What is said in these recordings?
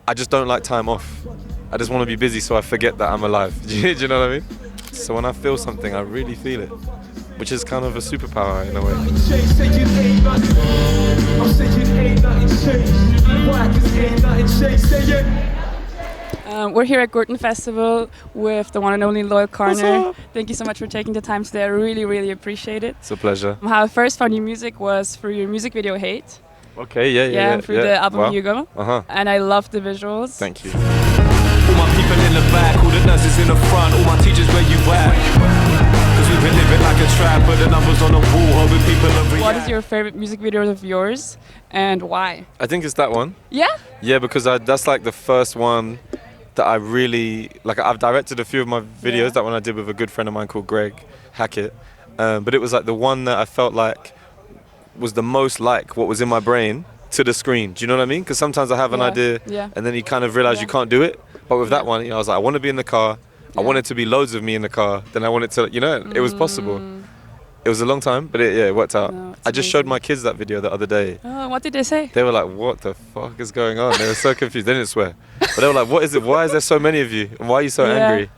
I just don't like time off. I just want to be busy so I forget that I'm alive. Do you know what I mean? So when I feel something, I really feel it, which is kind of a superpower in a way. We're here at Gurtenfestival with the one and only Loyle Carner. Thank you so much for taking the time today. I really, really appreciate it. It's a pleasure. How I first found your music was through your music video Hate. Okay, yeah. Through the album Wow. Hugo. And I love the visuals. Thank you. All my people in the back, all the nurses in the front, all my teachers where you at? Cause we've been living like a trap, but the numbers on the wall, hoping people are react. What is your favorite music video of yours and why? I think it's that one. Yeah? Yeah, because that's like the first one that I really, like I've directed a few of my videos, Yeah. that one I did with a good friend of mine called Greg Hackett. But it was like the one that I felt like was the most like what was in my brain to the screen. Do you know what I mean? Because sometimes I have an idea and then you kind of realize you can't do it. But with that one, I was like, I want to be in the car. I want it to be loads of me in the car. Then I wanted to, it was possible. It was a long time, but it worked out. No, I just showed my kids that video the other day. Oh, what did they say? They were like, what the fuck is going on? They were so confused. They didn't swear. But they were like, what is it? Why is there so many of you? And why are you so angry?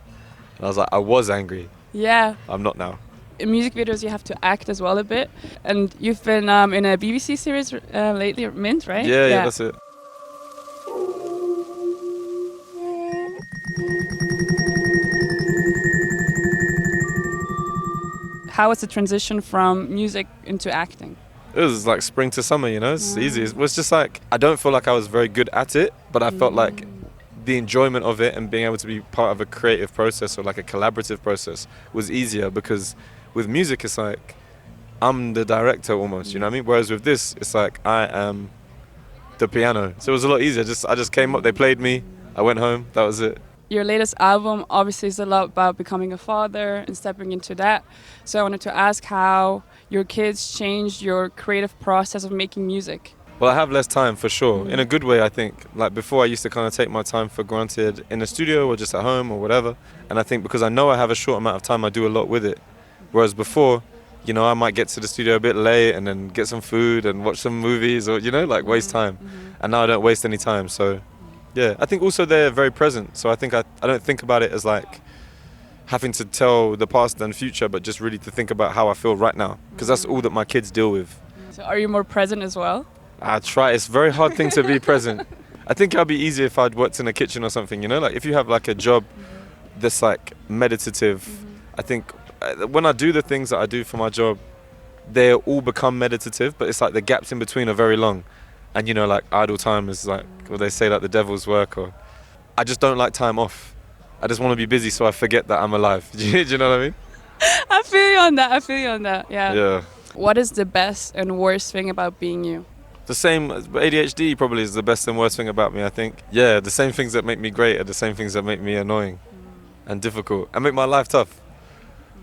And I was like, I was angry. Yeah. I'm not now. In music videos, you have to act as well a bit. And you've been in a BBC series lately, Mint, right? Yeah, that's it. How was the transition from music into acting? It was like spring to summer, it's easy. It was just like, I don't feel like I was very good at it, but I felt like the enjoyment of it and being able to be part of a creative process or like a collaborative process was easier, because with music, it's like, I'm the director almost, you know what I mean? Whereas with this, it's like, I am the piano. So it was a lot easier. I just came up, they played me, I went home, that was it. Your latest album obviously is a lot about becoming a father and stepping into that. So I wanted to ask how your kids changed your creative process of making music. Well, I have less time for sure. In a good way, I think. Like before, I used to kind of take my time for granted in the studio or just at home or whatever. And I think because I know I have a short amount of time, I do a lot with it. Whereas before, I might get to the studio a bit late and then get some food and watch some movies or, like waste time. And now I don't waste any time. So, yeah, I think also they're very present. So I think I don't think about it as like having to tell the past and future, but just really to think about how I feel right now. Because that's all that my kids deal with. So are you more present as well? I try. It's a very hard thing to be present. I think it'd be easier if I'd worked in a kitchen or something, like if you have like a job that's like meditative, I think when I do the things that I do for my job, they all become meditative, but it's like the gaps in between are very long. And like idle time is like, or they say like the devil's work, or I just don't like time off. I just want to be busy so I forget that I'm alive. Do you know what I mean? I feel you on that, yeah. Yeah. What is the best and worst thing about being you? The same, ADHD probably is the best and worst thing about me, I think. Yeah, the same things that make me great are the same things that make me annoying and difficult and make my life tough.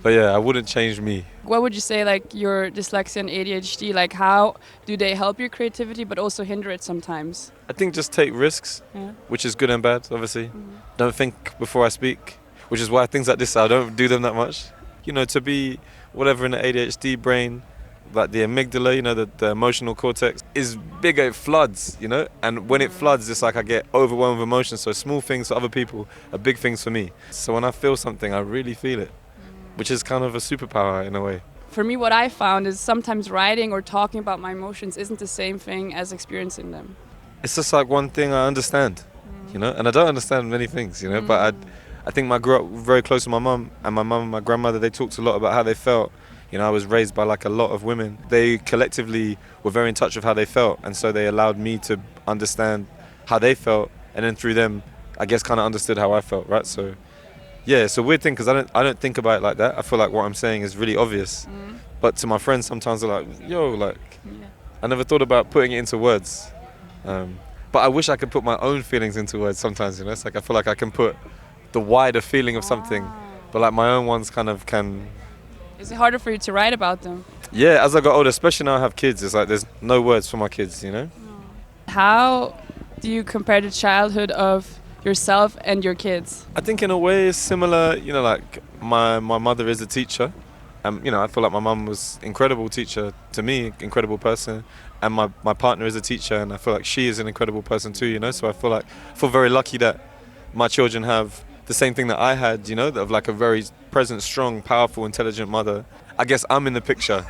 But yeah, I wouldn't change me. What would you say, like your dyslexia and ADHD, like how do they help your creativity but also hinder it sometimes? I think just take risks, which is good and bad, obviously. Don't think before I speak, which is why things like this, I don't do them that much. To be whatever in the ADHD brain, like the amygdala, the emotional cortex is bigger, it floods, and when it floods, it's like I get overwhelmed with emotions. So small things for other people are big things for me. So when I feel something, I really feel it, which is kind of a superpower in a way. For me, what I found is sometimes writing or talking about my emotions isn't the same thing as experiencing them. It's just like one thing I understand, and I don't understand many things, but I think I grew up very close to my mum and my grandmother. They talked a lot about how they felt. I was raised by like a lot of women. They collectively were very in touch with how they felt, and so they allowed me to understand how they felt, and then through them, I guess, kind of understood how I felt, right? So, yeah, it's a weird thing because I don't think about it like that. I feel like what I'm saying is really obvious, but to my friends sometimes they're like, "Yo, I never thought about putting it into words." But I wish I could put my own feelings into words sometimes. It's like I feel like I can put the wider feeling of something, but like my own ones kind of can. Is it harder for you to write about them? Yeah, as I got older, especially now I have kids, it's like there's no words for my kids, How do you compare the childhood of yourself and your kids? I think in a way it's similar, like my mother is a teacher, You know, I feel like my mum was incredible teacher to me, incredible person, and my partner is a teacher, and I feel like she is an incredible person too, you know. So I feel very lucky that my children have the same thing that I had, you know, of like a very present, strong, powerful, intelligent mother. I guess I'm in the picture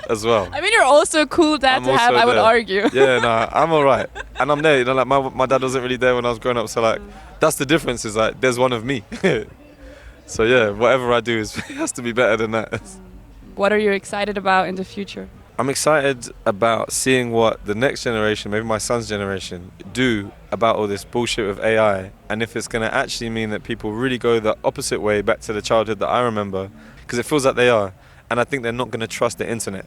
as well. I mean, you're also a cool dad to have, I would argue. Yeah, no, I'm all right. And I'm there, you know, like my dad wasn't really there when I was growing up, so like, that's the difference, is like, there's one of me. So yeah, whatever I do it has to be better than that. What are you excited about in the future? I'm excited about seeing what the next generation, maybe my son's generation, do about all this bullshit with AI, and if it's going to actually mean that people really go the opposite way back to the childhood that I remember, because it feels like they are, and I think they're not going to trust the internet,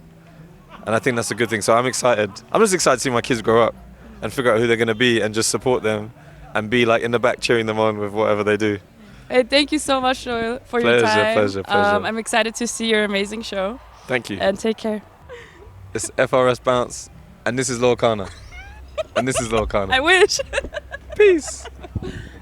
and I think that's a good thing. So I'm excited. I'm just excited to see my kids grow up and figure out who they're going to be and just support them and be like in the back cheering them on with whatever they do. Hey, thank you so much, Loyle, for your time. Pleasure. I'm excited to see your amazing show. Thank you. And take care. It's FRS Bounce, and this is Loyle Carner. And this is Loyle Carner. I wish. Peace.